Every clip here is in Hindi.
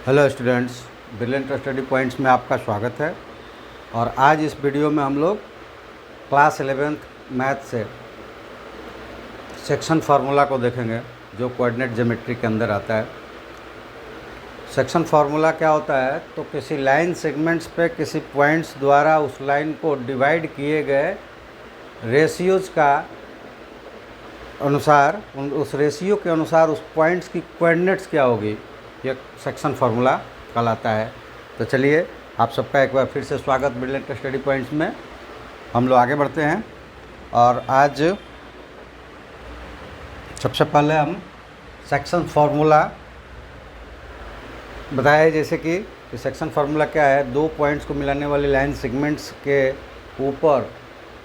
Hello students, brilliant study points में आपका स्वागत है। और आज इस वीडियो में हम लोग क्लास 11th मैथ से सेक्शन फार्मूला को देखेंगे जो कोऑर्डिनेट ज्योमेट्री के अंदर आता है। सेक्शन फार्मूला क्या होता है? तो किसी लाइन सेगमेंट्स पे किसी पॉइंट्स द्वारा उस लाइन को डिवाइड किए गए रेशियोज़ का अनुसार उस रेशियो के अनुसार उस पॉइंट्स की कोऑर्डिनेट्स क्या होगी, ये सेक्शन फार्मूला कहलाता है। तो चलिए आप सबका एक बार फिर से स्वागत ब्रिलियंट स्टडी पॉइंट्स में। हम लोग आगे बढ़ते हैं और आज सबसे पहले हम सेक्शन फार्मूला बताया। जैसे कि सेक्शन फार्मूला क्या है? दो पॉइंट्स को मिलाने वाली लाइन सेगमेंट्स के ऊपर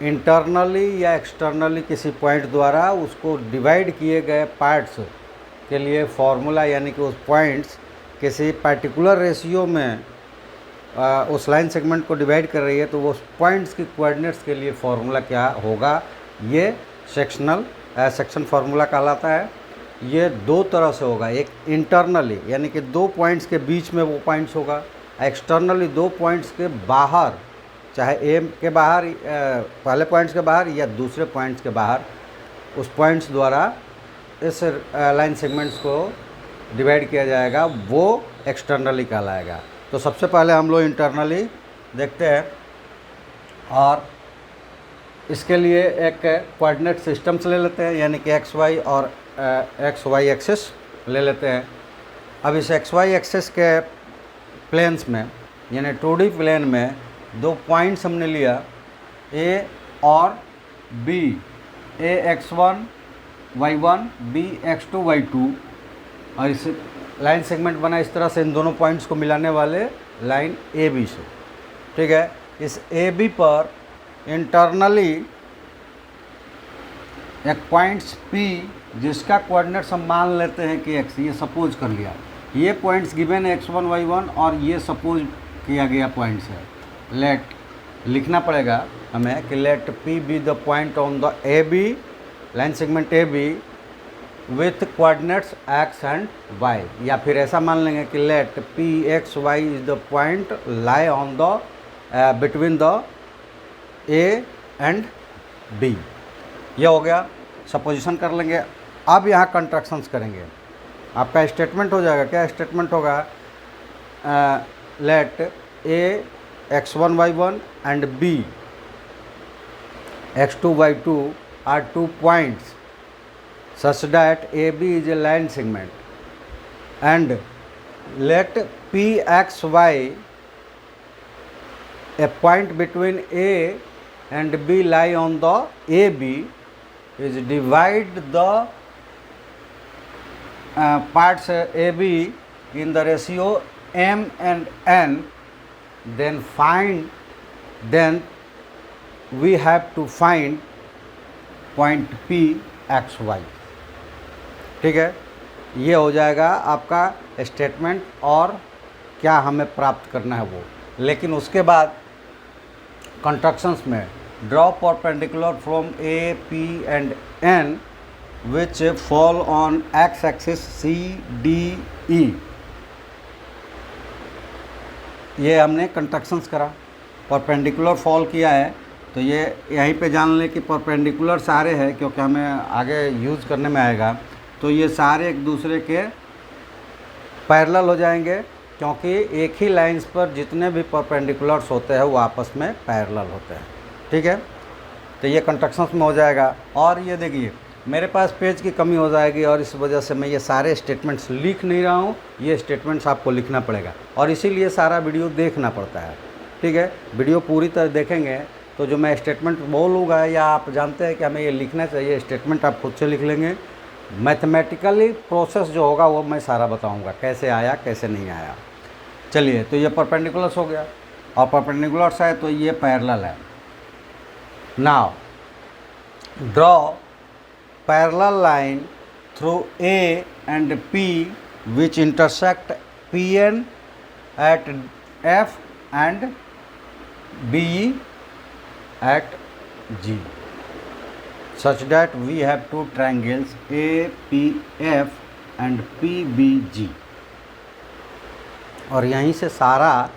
इंटरनली या एक्सटर्नली किसी पॉइंट द्वारा उसको डिवाइड किए गए पार्ट्स के लिए फार्मूला, यानी कि उस पॉइंट्स किसी पर्टिकुलर रेशियो में उस लाइन सेगमेंट को डिवाइड कर रही है, तो वो पॉइंट्स की कोऑर्डिनेट्स के लिए फार्मूला क्या होगा, ये सेक्शन फार्मूला कहलाता है। ये दो तरह से होगा, एक इंटरनली यानी कि दो पॉइंट्स के बीच में वो पॉइंट्स होगा, एक्सटर्नली दो पॉइंट्स के बाहर, चाहे ए के बाहर, पहले पॉइंट्स के बाहर या दूसरे पॉइंट्स के बाहर, उस पॉइंट्स द्वारा इस लाइन सेगमेंट्स को डिवाइड किया जाएगा, वो एक्सटर्नली कहलाएगा। तो सबसे पहले हम लोग इंटरनली देखते हैं और इसके लिए एक कोऑर्डिनेट सिस्टम्स ले लेते हैं, यानी कि एक्स वाई और एक्स वाई एक्सिस ले लेते हैं। अब इस एक्स वाई एक्सिस के प्लेन्स में, यानी 2D प्लेन में दो पॉइंट्स हमने लिया, ए और बी, ए x1 y1 B x2 y2, और इस लाइन सेगमेंट बना इस तरह से इन दोनों पॉइंट्स को मिलाने वाले लाइन ए बी से। ठीक है, इस ए बी पर इंटरनली एक पॉइंट्स पी जिसका कोऑर्डिनेट्स हम मान लेते हैं कि एक्स, ये सपोज कर लिया, ये पॉइंट्स गिवन है x1 y1 और ये सपोज किया गया पॉइंट्स है। लेट लिखना पड़ेगा हमें कि let P be the point on the A B line segment A B with coordinates X and Y, या फिर ऐसा मान लेंगे कि let P x Y is the point lie on the between the A and B. ये हो गया, सपोजिशन कर लेंगे। अब यहाँ कंट्रैक्शंस करेंगे, आपका स्टेटमेंट हो जाएगा। क्या स्टेटमेंट होगा? Let A x1 y1 and b x2 y2 are two points such that AB is a line segment, and let PXY, a point between A and B lie on the AB, is divide the parts AB in the ratio m and n, then we have to find point P x y। ठीक है, ये हो जाएगा आपका स्टेटमेंट और क्या हमें प्राप्त करना है वो। लेकिन उसके बाद कंस्ट्रक्शंस में draw perpendicular from A P and N which fall on X axis C D E, ये हमने कंस्ट्रक्शंस करा, परपेंडिकुलर फॉल किया है। तो ये यहीं पे जान लें कि परपेंडिकुलर सारे हैं, क्योंकि हमें आगे यूज़ करने में आएगा। तो ये सारे एक दूसरे के पैरेलल हो जाएंगे, क्योंकि एक ही लाइंस पर जितने भी परपेंडिकुलर्स होते हैं वो आपस में पैरेलल होते हैं। ठीक है, तो ये कंस्ट्रक्शंस में हो जाएगा। और ये देखिए मेरे पास पेज की कमी हो जाएगी और इस वजह से मैं ये सारे स्टेटमेंट्स लिख नहीं रहा हूँ, ये स्टेटमेंट्स आपको लिखना पड़ेगा और इसीलिए सारा वीडियो देखना पड़ता है। ठीक है, वीडियो पूरी तरह देखेंगे तो जो मैं स्टेटमेंट बोलूँगा या आप जानते हैं कि हमें ये लिखना चाहिए, स्टेटमेंट आप खुद से लिख लेंगे। मैथमेटिकली प्रोसेस जो होगा वो मैं सारा बताऊँगा, कैसे आया कैसे नहीं आया। चलिए, तो ये परपेंडिकुलर्स हो गया और परपेंडिकुलर्स है तो ये पैरेलल है। Now draw parallel line through A and P which intersect Pn at F and BE at G, such that we have two triangles APF and PBG। और यहीं से सारा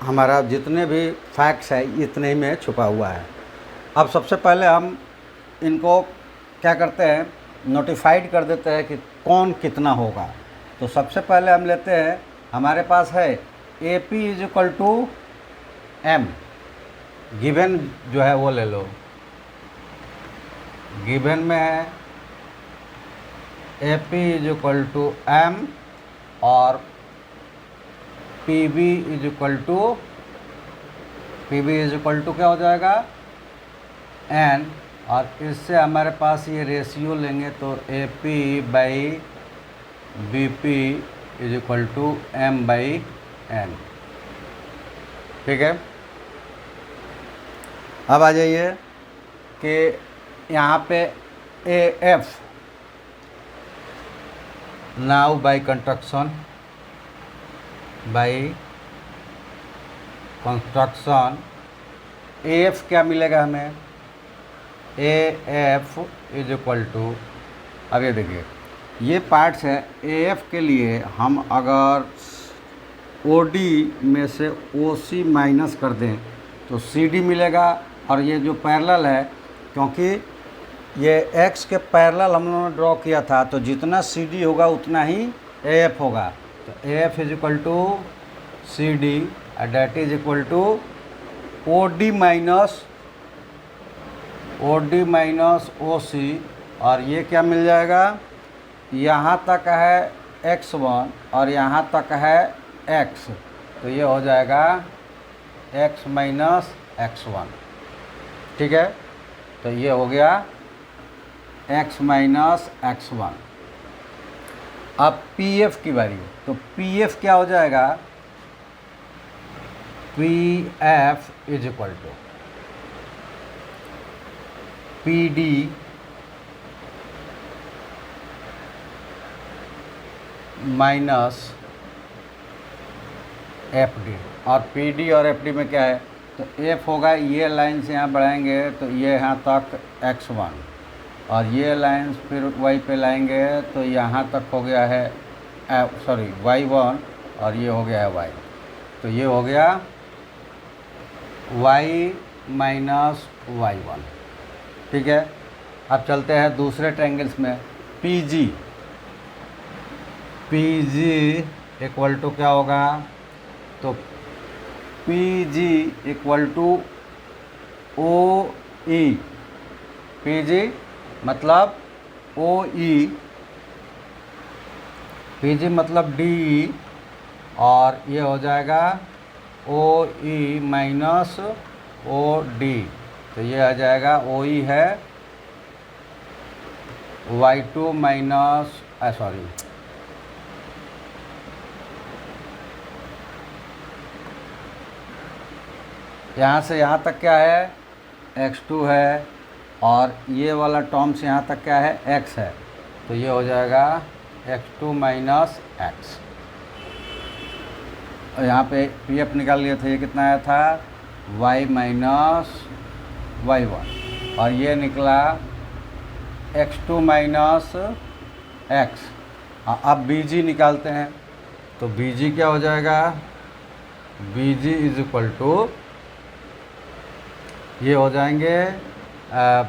हमारा जितने भी फैक्ट्स है इतने ही में छुपा हुआ है। अब सबसे पहले हम इनको क्या करते हैं, नोटिफाइड कर देते हैं कि कौन कितना होगा। तो सबसे पहले हम लेते हैं, हमारे पास है A P is equal to M, given जो है वो ले लो, गिवन में है A P is equal to M और P B is equal to क्या हो जाएगा, एन, और इससे हमारे पास ये रेशियो लेंगे तो A P by B P is equal to M by N. ठीक है, अब आ जाइए कि यहाँ पे A F now by construction A F क्या मिलेगा हमें, A F is equal to, अब ये देखिए ये पार्ट्स है, ए एफ के लिए हम अगर ओ डी में से ओ सी माइनस कर दें तो सी डी मिलेगा, और ये जो पैरेलल है, क्योंकि ये एक्स के पैरेलल हम लोगों ने ड्रॉ किया था, तो जितना सी डी होगा उतना ही ए एफ होगा। तो A F is equal to C D, that is equal to O D minus O C, और ये क्या मिल जाएगा, यहाँ तक है x1 और यहाँ तक है x, तो ये हो जाएगा x माइनस x1। ठीक है, तो ये हो गया x माइनस x1। अब pf की बारी, तो pf क्या हो जाएगा, pf is equal to P D minus F D, और पी डी और एफ डी में क्या है, तो एफ होगा, ये लाइन से यहाँ बढ़ाएंगे तो ये यहाँ तक x1, और ये लाइन फिर y पे लाएंगे तो यहाँ तक हो गया है y1, और ये हो गया है y, तो ये हो गया y माइनस y1। ठीक है, अब चलते हैं दूसरे ट्रायंगल्स में, पी जी इक्वल टू क्या होगा, तो P G equal to O E, P G मतलब ओ ई, पी जी मतलब डी ई, और ये हो जाएगा ओ ई माइनस ओ डी, तो ये आ जाएगा ओ ई है y2 माइनस यहाँ से यहाँ तक क्या है, x2 है, और ये वाला टर्म्स यहाँ तक क्या है, x है, तो ये हो जाएगा x2 माइनस x। और यहाँ पे pf निकाल लिया था, ये कितना आया था, y माइनस y1, और ये निकला x2 माइनस x। अब bg निकालते हैं, तो bg क्या हो जाएगा, bg इज इक्वल टू, ये हो जाएंगे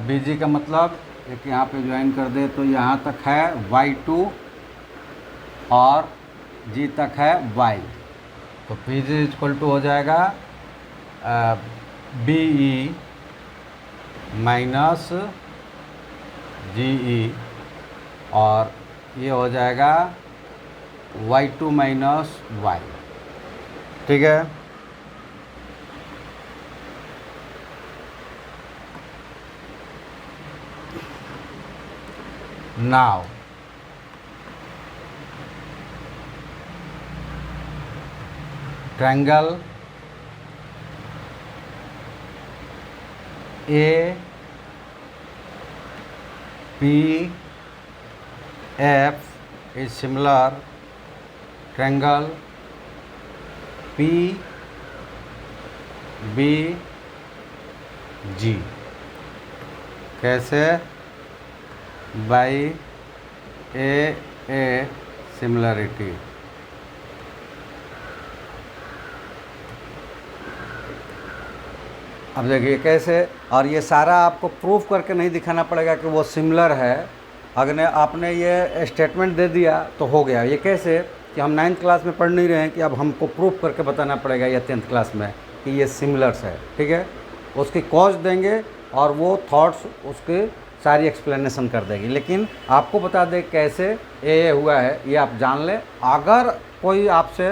bg का मतलब एक यहाँ पे ज्वाइन कर दे तो यहाँ तक है y2 और g तक है y, तो bg इज इक्वल टू हो जाएगा be माइनस ge, और ये हो जाएगा y2 माइनस y। ठीक है, now triangle A P F is similar triangle P B G, कैसे, बाई ए सिमिलरिटी, अब देखिए कैसे, और ये सारा आपको प्रूफ करके नहीं दिखाना पड़ेगा कि वो सिमिलर है। अगर आपने ये स्टेटमेंट दे दिया तो हो गया। ये कैसे कि हम 9th क्लास में पढ़ नहीं रहे हैं कि अब हमको प्रूफ करके बताना पड़ेगा या 10th क्लास में कि ये सिमिलर्स है, ठीक है। उसकी कॉज देंगे और वो थॉट्स उसके सारी एक्सप्लेनेशन कर देगी, लेकिन आपको बता दें कैसे ये हुआ है, ये आप जान लें। अगर कोई आपसे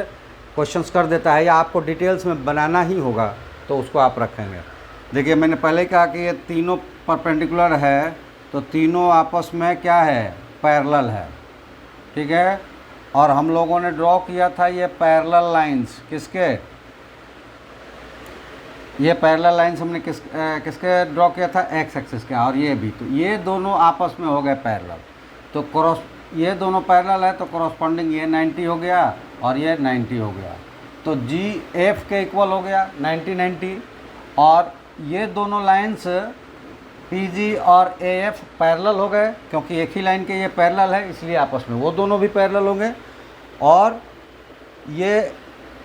क्वेश्चंस कर देता है या आपको डिटेल्स में बनाना ही होगा तो उसको आप रखेंगे। देखिए मैंने पहले कहा कि ये तीनों परपेंडिकुलर है, तो तीनों आपस में क्या है, पैरेलल है, ठीक है। और हम लोगों ने ड्रॉ किया था ये पैरेलल लाइंस, किसके, ये पैरेलल लाइंस हमने किसके ड्रॉ किया था, एक्स एक्सिस के, और ये भी, तो ये दोनों आपस में हो गए पैरेलल। तो क्रॉस, ये दोनों पैरेलल है तो करस्पॉन्डिंग ये 90 हो गया और ये 90 हो गया, तो जी एफ के इक्वल हो गया 90 90। और ये दोनों लाइंस पी जी और ए एफ पैरेलल हो गए, क्योंकि एक ही लाइन के ये पैरेलल है इसलिए आपस में वो दोनों भी पैरेलल होंगे। और ये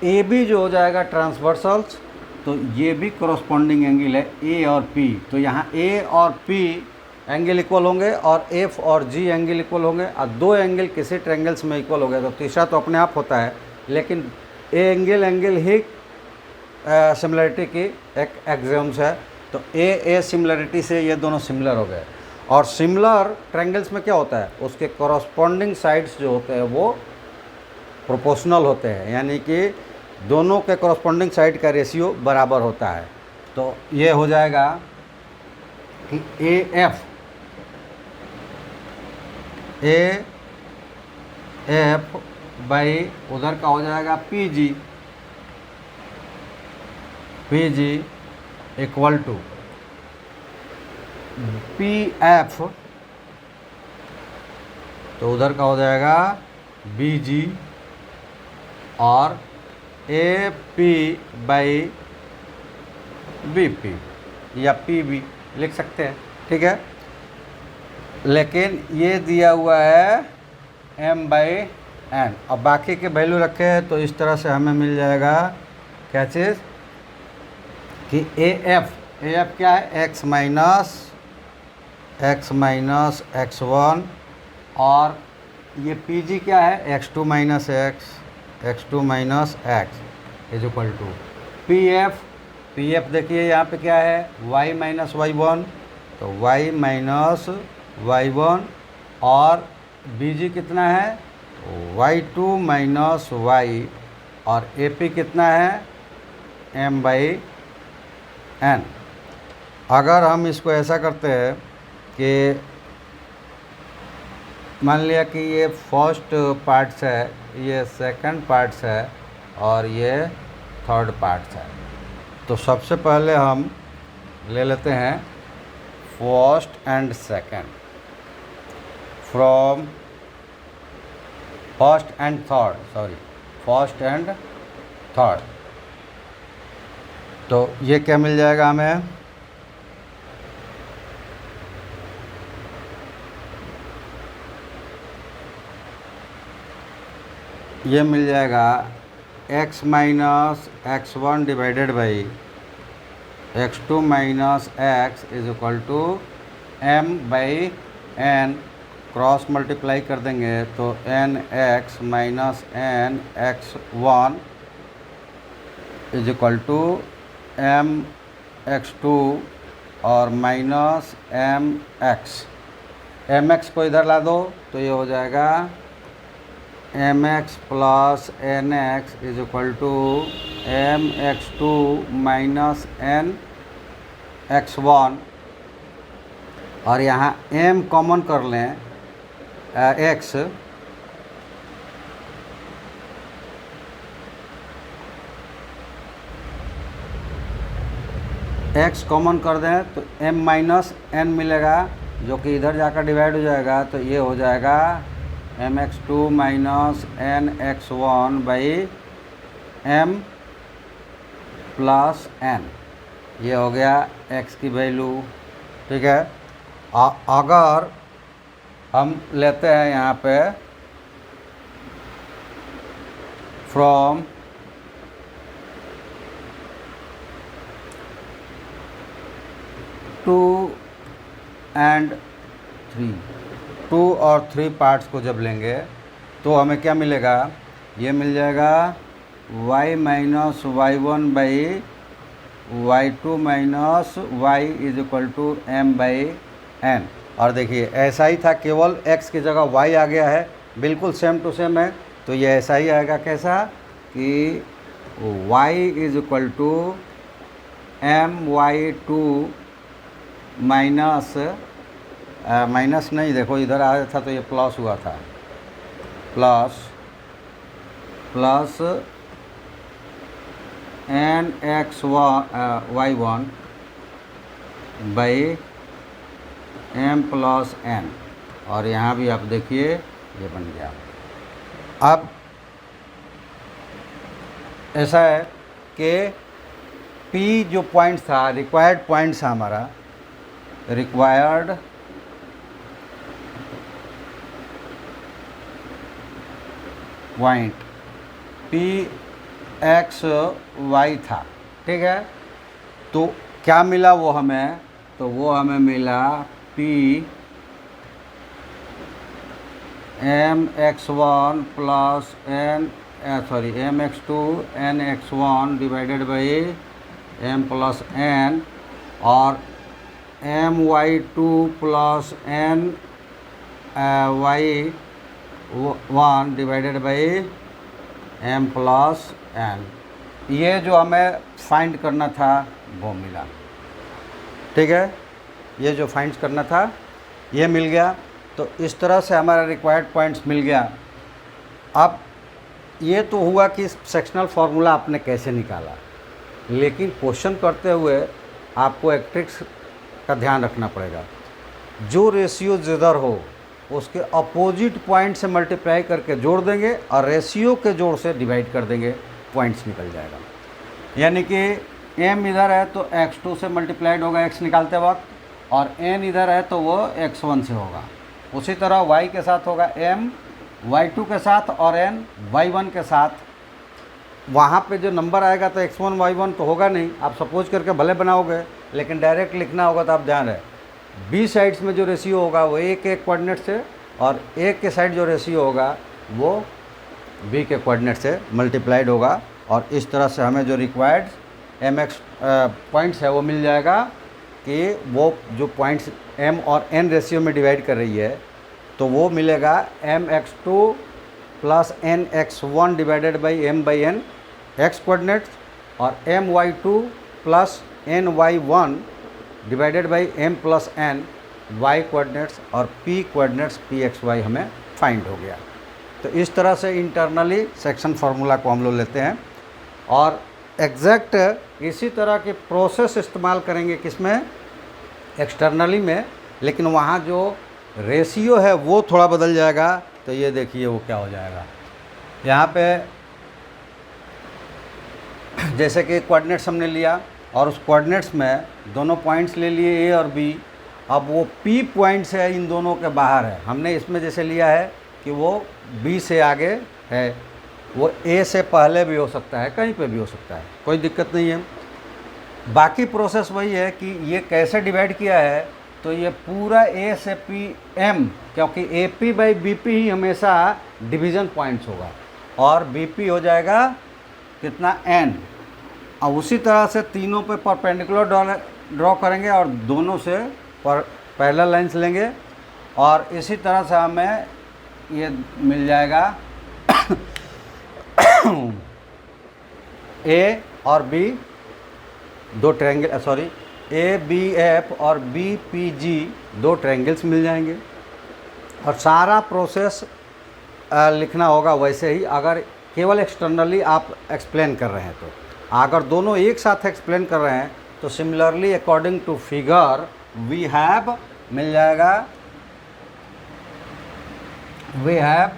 ए बी जो हो जाएगा ट्रांसवर्सल्स, तो ये भी करस्पॉन्डिंग एंगल है ए और पी, तो यहाँ ए और पी एंगल इक्वल होंगे और एफ और जी एंगल इक्वल होंगे। और दो एंगल किसी ट्रायंगल्स में इक्वल हो गए तो तीसरा तो अपने आप होता है, लेकिन ए एंगल ही सिमिलरिटी की एक एक्सियम्स है। तो ए सिमिलरिटी से ये दोनों सिमिलर हो गए। और सिमिलर ट्रायंगल्स में क्या होता है, उसके करस्पॉन्डिंग साइड्स जो होते हैं वो प्रोपोर्शनल होते हैं, यानी कि दोनों के करस्पॉन्डिंग साइड का रेशियो बराबर होता है। तो ये हो जाएगा कि ए एफ बाई उधर का हो जाएगा P G equal to P F, तो उधर का हो जाएगा बी जी, और A P by B P या पी बी लिख सकते हैं, ठीक है। लेकिन ये दिया हुआ है m बाई एन, और बाकी के वैल्यू रखे हैं, तो इस तरह से हमें मिल जाएगा क्या चीज़ कि ए एफ क्या है, x माइनस x1, और ये पी जी क्या है, x2 minus x is equal to P F देखिए यहाँ पे क्या है, y माइनस y1, तो y माइनस y1, और बी जी कितना है, y2 माइनस y, और ए पी कितना है, m बाई एन। अगर हम इसको ऐसा करते हैं कि मान लिया कि ये फर्स्ट पार्ट्स है, ये सेकंड पार्ट्स है, और ये थर्ड पार्ट्स है, तो सबसे पहले हम ले लेते हैं first and second, from first and third, तो ये क्या मिल जाएगा हमें, ये मिल जाएगा x minus x1 divided by x2 minus x is equal to m by n, cross multiply कर देंगे तो nx minus nx1 is equal to mx2 और माइनस mx को इधर ला दो तो ये हो जाएगा mx plus nx is equal to mx2 minus nx1, और यहाँ m कॉमन कर लें x कॉमन कर दें तो m माइनस n मिलेगा, जो कि इधर जाकर डिवाइड हो जाएगा, तो ये हो जाएगा mx2 minus nx1 by m plus n, ये हो गया x की वैल्यू, ठीक है। अगर हम लेते हैं यहाँ पे फ्रॉम 2 एंड 3, 2 और 3 पार्ट्स को जब लेंगे तो हमें क्या मिलेगा, ये मिल जाएगा y minus y1 by y2 minus y is equal to m by n। और देखिए ऐसा ही था, केवल x की जगह y आ गया है, बिल्कुल सेम टू सेम है। तो ये ऐसा ही आएगा, कैसा कि y is equal to my2 minus minus नहीं, देखो इधर आया था तो ये प्लस हुआ था, plus nxy1 by m plus n। और यहाँ भी आप देखिए ये बन गया। अब ऐसा है कि P जो पॉइंट था, रिक्वायर्ड पॉइंट था हमारा, रिक्वायर्ड पॉइंट PXY था, ठीक है। तो क्या मिला वो हमें, तो वो हमें मिला P mx1 plus mx2 nx1 divided by m plus n, और my2 plus ny1 divided by m plus n। ये जो हमें फाइंड करना था वो मिला, ठीक है। ये जो फाइंड करना था ये मिल गया। तो इस तरह से हमारा रिक्वायर्ड पॉइंट्स मिल गया। अब ये तो हुआ कि सेक्शनल फार्मूला आपने कैसे निकाला, लेकिन क्वेश्चन करते हुए आपको एक ट्रिक्स का ध्यान रखना पड़ेगा। जो रेशियो जिधर हो उसके अपोजिट पॉइंट से मल्टीप्लाई करके जोड़ देंगे और रेशियो के जोड़ से डिवाइड कर देंगे, पॉइंट्स निकल जाएगा। यानी कि m इधर है तो x2 से मल्टीप्लाइड होगा x निकालते वक्त, और n इधर है तो वो x1 से होगा। उसी तरह y के साथ होगा m y2 के साथ और n y1 के साथ। वहाँ पे जो नंबर आएगा तो x1 y1 तो होगा नहीं, आप सपोज करके भले बनाओगे, लेकिन डायरेक्ट लिखना होगा। तो आप ध्यान रहे बी साइड्स में जो रेशियो होगा वो a के कोऑर्डिनेट से, और a के साइड जो रेशियो होगा वो b के कोऑर्डिनेट से मल्टीप्लाइड होगा। और इस तरह से हमें जो रिक्वायर्ड mx पॉइंट्स है वो मिल जाएगा कि वो जो पॉइंट्स m और n रेशियो में डिवाइड कर रही है, तो वो मिलेगा mx2 plus nx1 divided by m by n x coordinates, और my2 plus ny1 divided by m plus n y coordinates, और p कोऑर्डिनेट्स pxy हमें फाइंड हो गया। तो इस तरह से इंटरनली सेक्शन फार्मूला को हम लोग लेते हैं, और एग्जैक्ट इसी तरह के प्रोसेस इस्तेमाल करेंगे किसमें, एक्सटर्नली में, लेकिन वहाँ जो रेशियो है वो थोड़ा बदल जाएगा। तो ये देखिए वो क्या हो जाएगा, यहाँ पे जैसे कि कोऑर्डिनेट्स हमने लिया और उस कोऑर्डिनेट्स में दोनों पॉइंट्स ले लिए a और b। अब वो p पॉइंट्स है इन दोनों के बाहर है, हमने इसमें जैसे लिया है कि वो b से आगे है, वो a से पहले भी हो सकता है, कहीं पे भी हो सकता है, कोई दिक्कत नहीं है। बाकी प्रोसेस वही है कि ये कैसे डिवाइड किया है, तो ये पूरा a से p m, क्योंकि AP बाई BP ही हमेशा डिवीज़न पॉइंट्स होगा, और BP हो जाएगा कितना n। और उसी तरह से तीनों पे परपेंडिकुलर ड्रॉ करेंगे और दोनों से पैरेलल लाइंस लेंगे, और इसी तरह से हमें ये मिल जाएगा A और B दो ट्रायंगल, सॉरी ABF और BPG दो ट्रायंगल्स मिल जाएंगे। और सारा प्रोसेस लिखना होगा वैसे ही, अगर केवल एक्सटर्नली आप एक्सप्लेन कर रहे हैं। तो अगर दोनों एक साथ एक्सप्लेन कर रहे हैं तो similarly according to figure we have मिल जाएगा, we have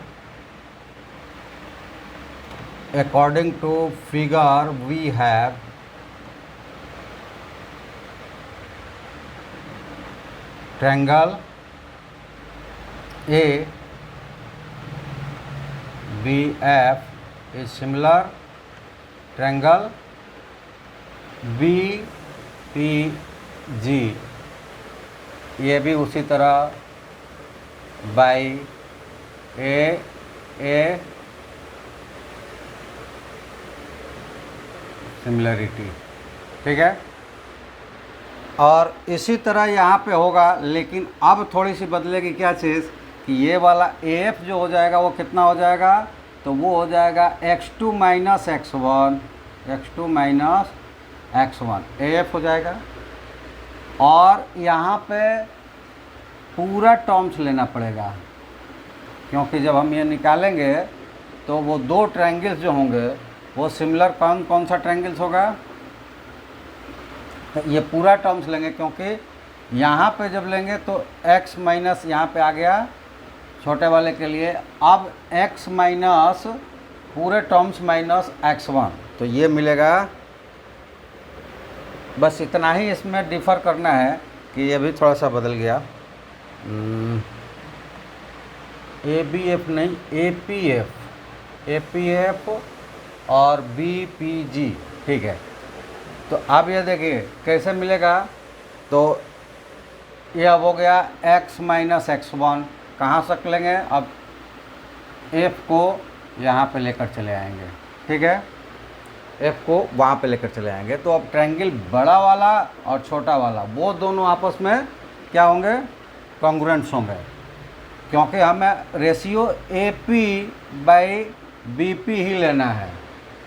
according to figure we have triangle ABF is similar triangle BPG ये भी उसी तरह बाई ए सिमिलरिटी, ठीक है। और इसी तरह यहाँ पे होगा, लेकिन अब थोड़ी सी बदलेगी क्या चीज़ कि ये वाला AF जो हो जाएगा वो कितना हो जाएगा, तो वो हो जाएगा x2 minus x1, x2 minus x1 AF हो जाएगा। और यहाँ पे पूरा टर्म्स लेना पड़ेगा, क्योंकि जब हम ये निकालेंगे तो वो दो ट्रायंगल्स जो होंगे वो सिमिलर कौन कौन सा ट्रायंगल्स होगा, ये पूरा टर्म्स लेंगे, क्योंकि यहाँ पे जब लेंगे तो x माइनस यहाँ पे आ गया छोटे वाले के लिए, अब x माइनस पूरे टर्म्स माइनस x1, तो ये मिलेगा। बस इतना ही इसमें डिफ़र करना है कि ये भी थोड़ा सा बदल गया, ABF नहीं APF और BPG, ठीक है। तो अब ये देखिए कैसे मिलेगा, तो ये अब हो गया x माइनस x1, कहाँ से लेंगे, अब F को यहाँ पे लेकर चले आएंगे, ठीक है, F को वहाँ पे लेकर चले आएंगे। तो अब ट्रायंगल बड़ा वाला और छोटा वाला वो दोनों आपस में क्या होंगे, कॉन्ग्रुएंट्स होंगे, क्योंकि हमें रेशियो AP/BP ही लेना है।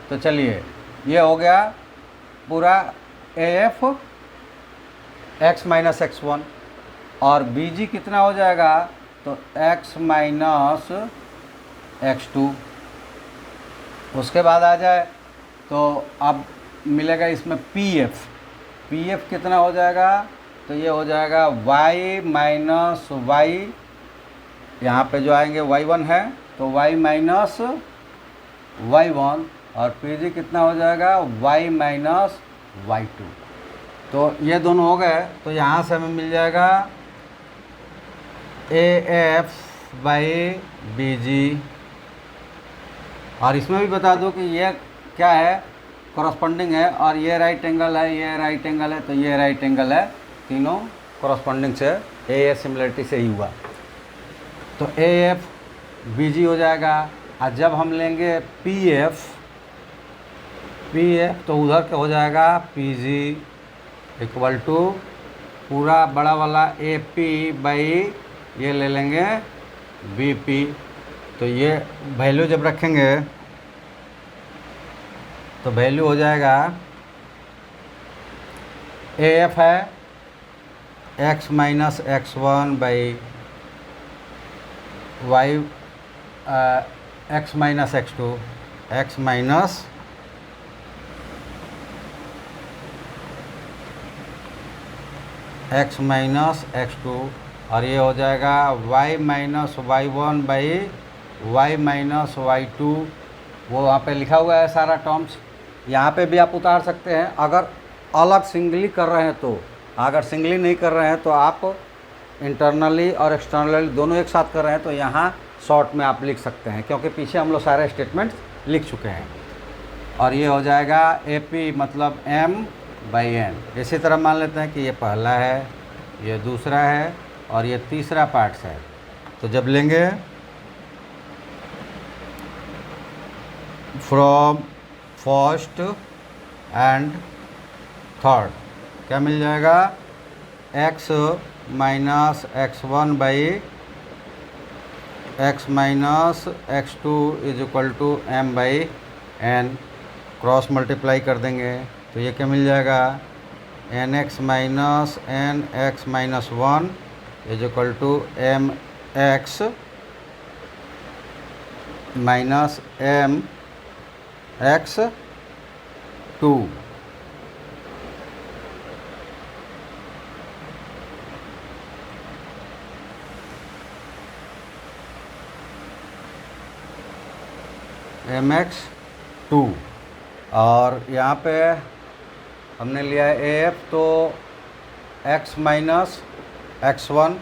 तो चलिए ये हो गया पूरा AF x माइनस x1 और BG कितना हो जाएगा, तो x माइनस x2। उसके बाद आ जाए तो अब मिलेगा इसमें PF कितना हो जाएगा, तो ये हो जाएगा y माइनस y, यहाँ पे जो आएंगे y1 है तो y माइनस y1, और PG कितना हो जाएगा y माइनस y2। तो ये दोनों हो गए, तो यहाँ से हमें मिल जाएगा AF/BG। और इसमें भी बता दूं कि ये क्या है, कॉरस्पॉन्डिंग है, और ये राइट एंगल है, ये राइट एंगल है, तो ये राइट एंगल है, तीनों कॉरस्पॉन्डिंग से AA सिमिलरिटी से ही हुआ। तो AF/BG हो जाएगा। और जब हम लेंगे PF तो उधर क्या हो जाएगा, PG इक्वल टू पूरा बड़ा वाला AP/ ये ले लेंगे BP। तो ये वैल्यू जब रखेंगे तो वैल्यू हो जाएगा, AF है x minus x1 by y x minus x2, x minus x minus x2, और ये हो जाएगा y minus y1 by y minus y2। वो वहाँ पे लिखा हुआ है सारा टर्म्स, यहाँ पे भी आप उतार सकते हैं अगर अलग सिंगली कर रहे हैं तो। अगर सिंगली नहीं कर रहे हैं तो आप इंटरनली और एक्सटर्नली दोनों एक साथ कर रहे हैं तो यहाँ शॉर्ट में आप लिख सकते हैं, क्योंकि पीछे हम लोग सारे स्टेटमेंट्स लिख चुके हैं। और ये हो जाएगा AP मतलब M/N। इसी तरह मान लेते हैं कि ये पहला है, ये दूसरा है और ये तीसरा पार्ट्स है। तो जब लेंगे फ्रॉम फर्स्ट एंड थर्ड क्या मिल जाएगा, x minus x1 by x minus x2 is equal to M/N। Cross multiply कर देंगे तो ये क्या मिल जाएगा, NX minus NX minus 1 is equal to MX minus MX2। MX2। और यहाँ पे हमने लिया है AF, तो x माइनस x1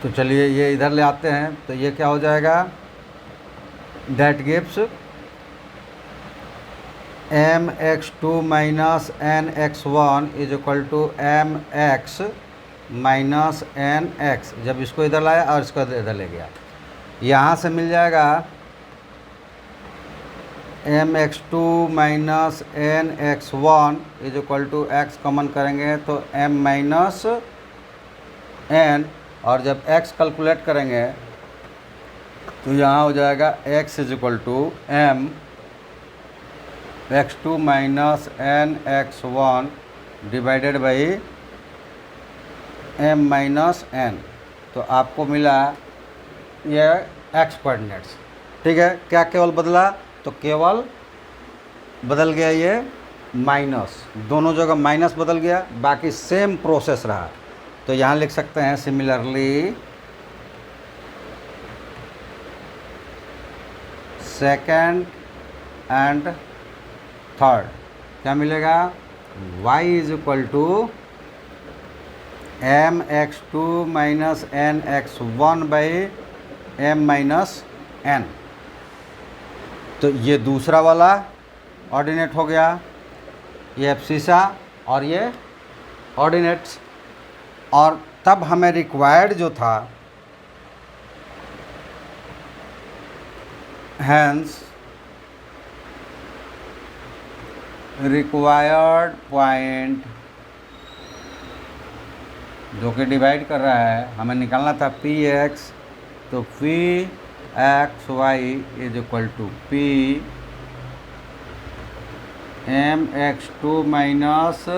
तो चलिए ये इधर ले आते हैं, तो ये क्या हो जाएगा, that gives M x two minus N x one is equal to M X minus N X. जब इसको इधर लाया और इसको इधर ले गया, यहाँ से मिल जाएगा M x two minus N x one is equal to X common करेंगे तो एम माइनस एन, और जब एक्स कैलकुलेट करेंगे तो यहाँ हो जाएगा X is equal to M x two minus N x one divided by M minus N. तो आपको मिला ये एक्स कोऑर्डिनेट्स। ठीक है, क्या केवल बदला? तो केवल बदल गया ये माइनस, दोनों जगह माइनस बदल गया, बाकी सेम प्रोसेस रहा। तो यहाँ लिख सकते हैं सिमिलरली सेकेंड एंड थर्ड क्या मिलेगा? y is equal to M x two minus N x one by M minus N. तो ये दूसरा वाला ऑर्डिनेट हो गया, ये एब्सिसा और ये ऑर्डिनेट्स। और तब हमें रिक्वायर्ड जो था, हैंस रिक्वायर्ड पॉइंट जो कि डिवाइड कर रहा है, हमें निकालना था पी एक्स। तो P x Y is equal to P m x two minus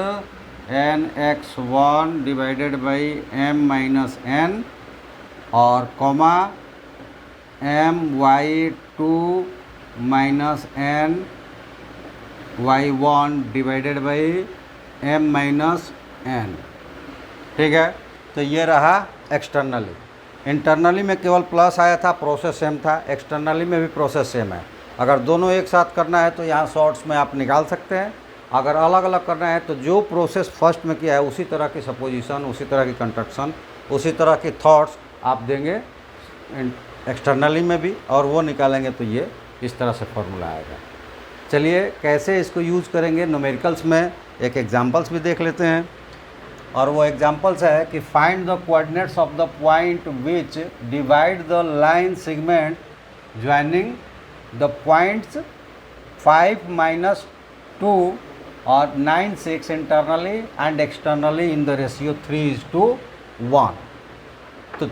N x one divided by M minus n, और comma m y two minus n y one divided by M minus n. ठीक है, तो ये रहा एक्सटर्नली। इंटरनली में केवल प्लस आया था, प्रोसेस सेम था। एक्सटर्नली में भी प्रोसेस सेम है। अगर दोनों एक साथ करना है तो यहाँ शॉर्ट्स में आप निकाल सकते हैं। अगर अलग अलग करना है तो जो प्रोसेस फर्स्ट में किया है उसी तरह की सपोजिशन, उसी तरह की कंस्ट्रक्शन, उसी तरह की थॉट्स आप देंगे एक्सटर्नली में भी, और वो निकालेंगे तो ये इस तरह से फॉर्मूला आएगा। चलिए कैसे इसको यूज़ करेंगे न्यूमेरिकल्स में, एक एग्जांपल्स भी देख लेते हैं। और वो एग्जांपल्स है कि find the coordinates of the point which divide the line segment joining the points 5 minus 2 और 9 6 internally and externally in the ratio 3:1। तो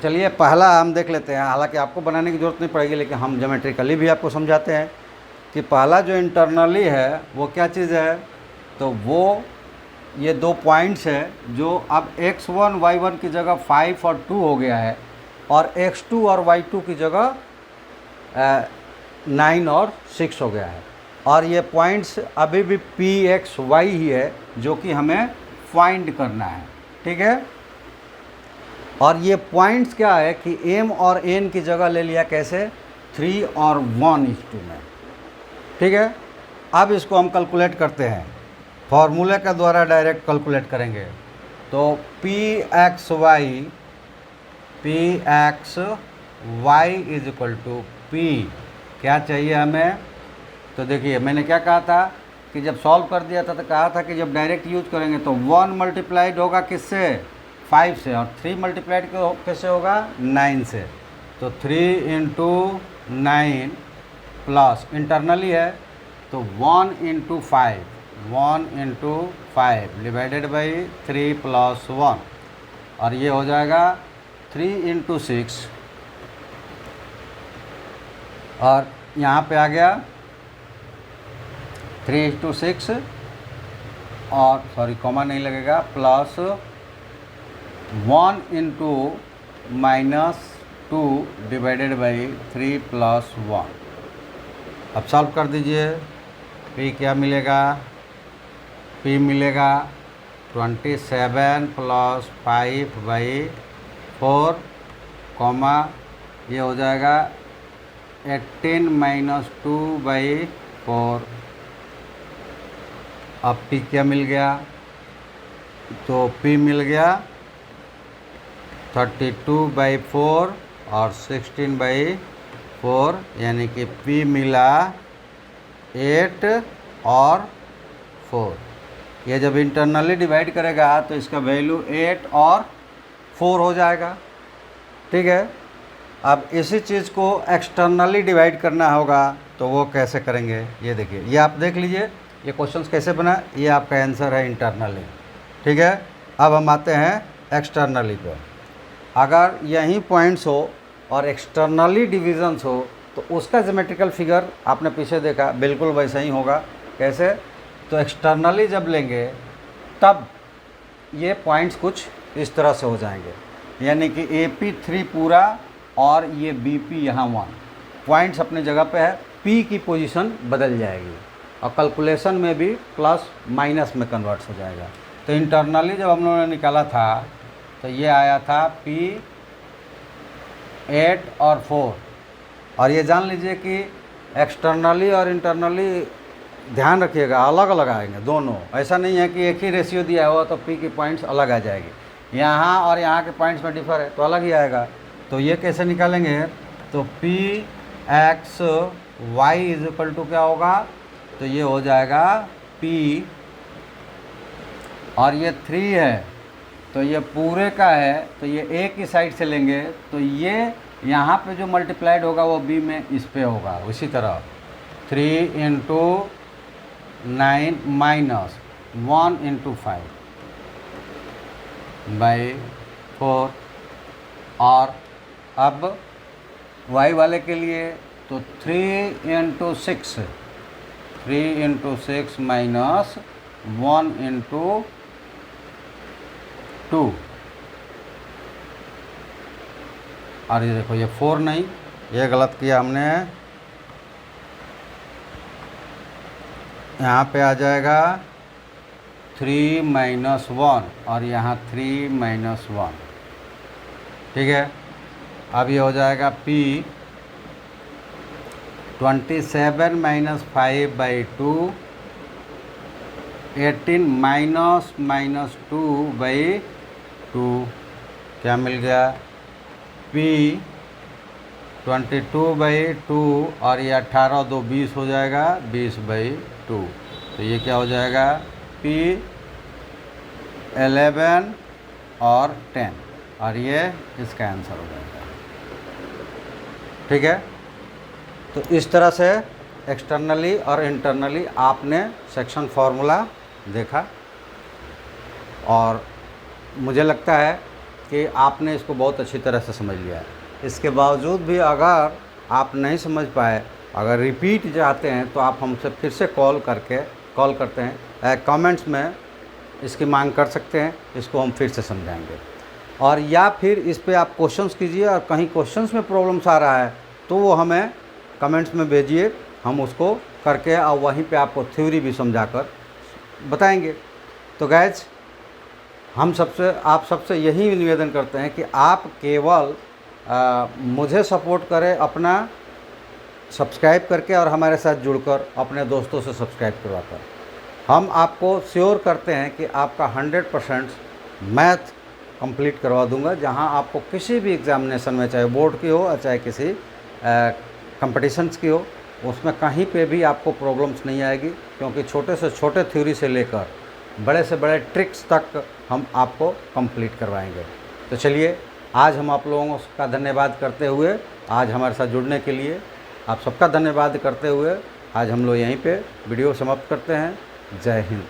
चलिए पहला हम देख लेते हैं। हालांकि आपको बनाने की ज़रूरत नहीं पड़ेगी, लेकिन हम ज्योमेट्रिकली भी आपको समझाते हैं कि पहला जो इंटरनली है वो क्या चीज़ है। तो वो ये दो पॉइंट्स है जो अब x1 y1 की जगह 5 और 2 हो गया है, और x2 और y2 की जगह 9 और 6 हो गया है। और ये पॉइंट्स अभी भी पी एक्स वाई ही है जो कि हमें फाइंड करना है। ठीक है, और ये पॉइंट्स क्या है कि m और n की जगह ले लिया कैसे, 3 और 1:2 में। ठीक है, अब इसको हम कैलकुलेट करते हैं, फार्मूले के द्वारा डायरेक्ट कैलकुलेट करेंगे। तो P x Y is equal to P, क्या चाहिए हमें। तो देखिए मैंने क्या कहा था कि जब सॉल्व कर दिया था तो कहा था कि जब डायरेक्ट यूज करेंगे तो 1 मल्टीप्लाइड होगा किससे, 5 से, और 3 मल्टीप्लाइड कैसे होगा, 9 से। तो 3 इंटू 9 प्लस इंटरनली है तो 1 इंटू 5 डिवाइडेड बाई 3 प्लस 1, और ये हो जाएगा 3 इंटू 6, और यहाँ पे आ गया 3 इंटू 6, और सॉरी कॉमा नहीं लगेगा, plus 1 into minus 2 divided by 3 plus 1। अब सॉल्व कर दीजिए। पी क्या मिलेगा, पी मिलेगा 27 प्लस 5/4, कॉमा ये हो जाएगा 18 माइनस 2/4। अब पी क्या मिल गया, तो पी मिल गया 32/4 और 16/4, यानी कि पी मिला 8 और 4। ये जब इंटरनली डिवाइड करेगा तो इसका वैल्यू 8 और 4 हो जाएगा। ठीक है, अब इसी चीज़ को एक्सटर्नली डिवाइड करना होगा तो वो कैसे करेंगे, ये देखिए, ये आप देख लीजिए ये क्वेश्चंस कैसे बना, ये आपका आंसर है इंटरनली। ठीक है, अब हम आते हैं एक्सटर्नली पे। अगर यही पॉइंट्स हो और एक्सटर्नली डिविजन्स हो तो उसका ज्योमेट्रिकल फिगर आपने पीछे देखा बिल्कुल वैसा ही होगा। कैसे, तो एक्सटर्नली जब लेंगे तब ये पॉइंट्स कुछ इस तरह से हो जाएंगे, यानी कि AP3 पूरा और ये BP यहाँ 1 पॉइंट्स अपने जगह पे है, P की पोजीशन बदल जाएगी और कैलकुलेशन में भी प्लस माइनस में कन्वर्ट हो जाएगा। तो इंटरनली जब हम लोगों ने निकाला था तो ये आया था P 8 और 4। और ये जान लीजिए कि एक्सटर्नली और इंटरनली ध्यान रखिएगा अलग अलग आएंगे दोनों, ऐसा नहीं है कि एक ही रेशियो दिया हुआ तो P की पॉइंट्स अलग आ जाएगी। यहाँ और यहाँ के पॉइंट्स में डिफर है तो अलग ही आएगा। तो ये कैसे निकालेंगे, तो PX Y is equal to क्या होगा, तो ये हो जाएगा P और ये 3 है तो ये पूरे का है, तो ये एक ही साइड से लेंगे तो ये यहाँ पे जो मल्टीप्लाइड होगा वो B में इस पे होगा। उसी तरह 3 इंटू 9 माइनस 1 इंटू 5 बाई 4। और अब y वाले के लिए तो 3 इंटू 6 माइनस 1 इंटू 2। और ये देखो ये 4 नहीं, ये गलत किया हमने, यहाँ पे आ जाएगा 3 माइनस 1 और यहाँ 3 माइनस 1। ठीक है, अब ये हो जाएगा P 27 minus 5 by 2 18 minus 2 by 2। क्या मिल गया, P 22 बाई 2 और ये 18 2 20 हो जाएगा 20 बाई 2। तो ये क्या हो जाएगा, P 11 और 10 और ये इसका आंसर हो जाएगा। ठीक है, तो इस तरह से एक्सटर्नली और इंटरनली आपने सेक्शन फार्मूला देखा और मुझे लगता है कि आपने इसको बहुत अच्छी तरह से समझ लिया है। इसके बावजूद भी अगर आप नहीं समझ पाए, अगर रिपीट चाहते हैं तो आप हमसे फिर से कॉल करते हैं, कमेंट्स में इसकी मांग कर सकते हैं, इसको हम फिर से समझाएंगे। और या फिर इस पे आप क्वेश्चंस कीजिए और कहीं क्वेश्चंस में प्रॉब्लम्स आ रहा है तो वो हमें कमेंट्स में भेजिए, हम उसको करके और वहीं पे आपको थ्योरी भी समझाकर बताएंगे। तो गाइज आप सबसे यही निवेदन करते हैं कि आप केवल मुझे सपोर्ट करें अपना सब्सक्राइब करके और हमारे साथ जुड़कर अपने दोस्तों से सब्सक्राइब करवाकर। हम आपको श्योर करते हैं कि आपका 100% मैथ कंप्लीट करवा दूंगा, जहां आपको किसी भी एग्ज़ामिनेशन में, चाहे बोर्ड की हो चाहे किसी कंपटीशंस की हो, उसमें कहीं पे भी आपको प्रॉब्लम्स नहीं आएगी, क्योंकि छोटे से छोटे थ्योरी से लेकर बड़े से बड़े ट्रिक्स तक हम आपको कंप्लीट करवाएंगे। तो चलिए, आज हम आप लोगों का धन्यवाद करते हुए, आज हमारे साथ जुड़ने के लिए आप सबका धन्यवाद करते हुए आज हम लोग यहीं पे वीडियो समाप्त करते हैं। जय हिंद।